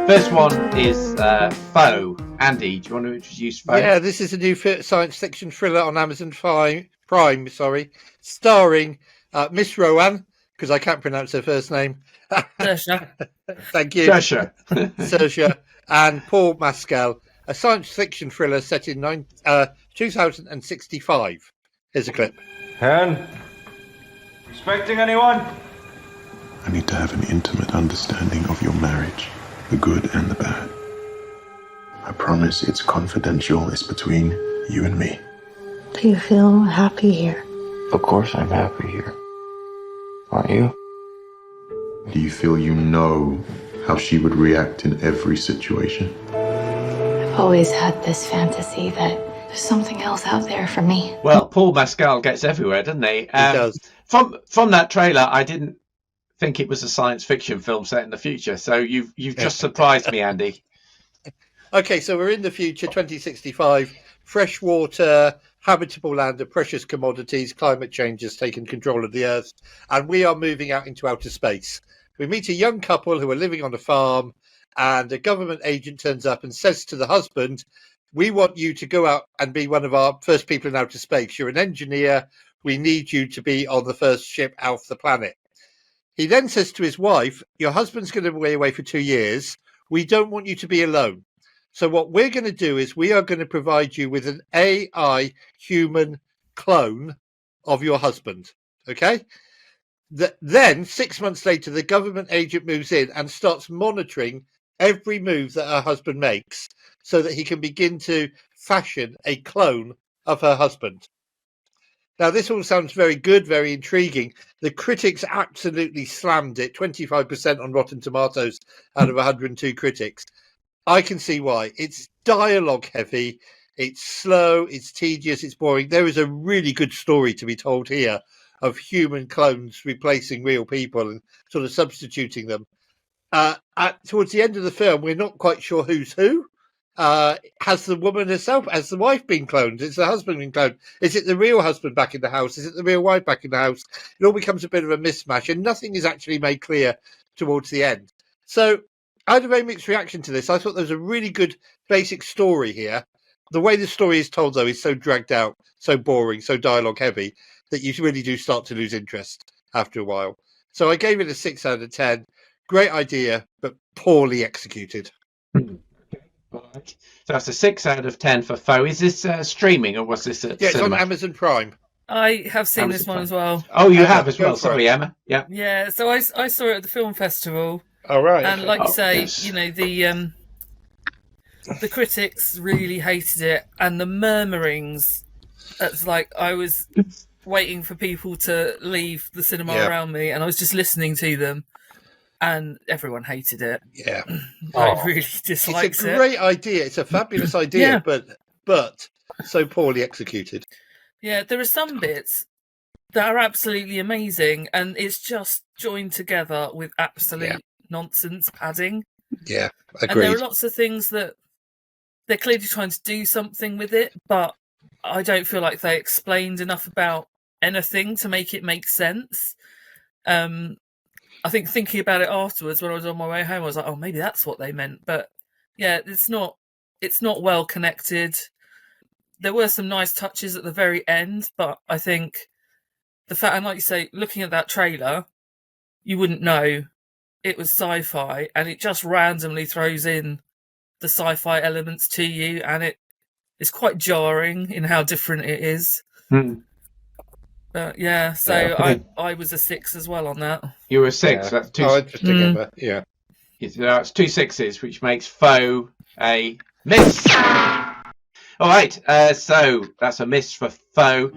First one is Foe. Andy, do you want to introduce Foe? Yeah, this is a new science fiction thriller on Amazon Prime, starring Miss Rowan, because I can't pronounce her first name. Saoirse. Thank you. Saoirse and Paul Mescal, a science fiction thriller set in 2065. Here's a clip. Hen? Expecting anyone? I need to have an intimate understanding of your marriage, the good and the bad. I promise it's confidential. It's between you and me. Do you feel happy here? Of course I'm happy here. Aren't you? Do you feel you know how she would react in every situation? I've always had this fantasy that there's something else out there for me. Well, Paul Mescal gets everywhere, doesn't he? He does. From that trailer, I didn't think it was a science fiction film set in the future. So you've just surprised me, Andy. Okay, so we're in the future, 2065. Fresh water, habitable land of precious commodities, climate change has taken control of the Earth, and we are moving out into outer space. We meet a young couple who are living on a farm, and a government agent turns up and says to the husband, we want you to go out and be one of our first people in outer space. You're an engineer. We need you to be on the first ship off the planet. He then says to his wife, your husband's going to be away for 2 years. We don't want you to be alone. So what we're going to do is we are going to provide you with an AI human clone of your husband. Okay? Then 6 months later, the government agent moves in and starts monitoring every move that her husband makes so that he can begin to fashion a clone of her husband. Now, this all sounds very good, very intriguing. The critics absolutely slammed it, 25% on Rotten Tomatoes out of 102 critics. I can see why. It's dialogue heavy, it's slow, it's tedious, it's boring. There is a really good story to be told here of human clones replacing real people and sort of substituting them. Towards the end of the film, we're not quite sure who's who. Has the woman herself, has the wife been cloned? Is the husband been cloned? Is it the real husband back in the house? Is it the real wife back in the house? It all becomes a bit of a mismatch, and nothing is actually made clear towards the end. So I had a very mixed reaction to this. I thought there was a really good basic story here. The way the story is told, though, is so dragged out, so boring, so dialogue heavy, that you really do start to lose interest after a while. So I gave it a 6 out of 10. Great idea, but poorly executed. Right. So that's a 6 out of 10 for Foe. Is this streaming, or was this at Yeah, it's cinema? on Amazon Prime. I have seen Amazon this one Prime. as well. Oh, you have as go well. for Sorry, it. Emma. Yeah. Yeah, so I saw it at the film festival, Oh, right. and like you say, yes. you know, the critics really hated it, and the murmurings. It's like I was waiting for people to leave the cinema around me, and I was just listening to them, and everyone hated it. Yeah. I really disliked It's a great idea. It's a fabulous idea, but so poorly executed. Yeah, there are some bits that are absolutely amazing, and it's just joined together with absolute nonsense padding. Yeah, agreed. And there are lots of things that they're clearly trying to do something with it, but I don't feel like they explained enough about anything to make it make sense. I think thinking about it afterwards when I was on my way home, I was like, oh, maybe that's what they meant. But yeah, it's not well connected. There were some nice touches at the very end, but I think the fact, and like you say, looking at that trailer, you wouldn't know it was sci-fi, and it just randomly throws in the sci-fi elements to you, and it is quite jarring in how different it is. But yeah, so I was a 6 as well on that. You were a 6. That's two. Oh, interesting. Yeah. That's 2 6s, which makes Foe a miss. All right. So that's a miss for Foe.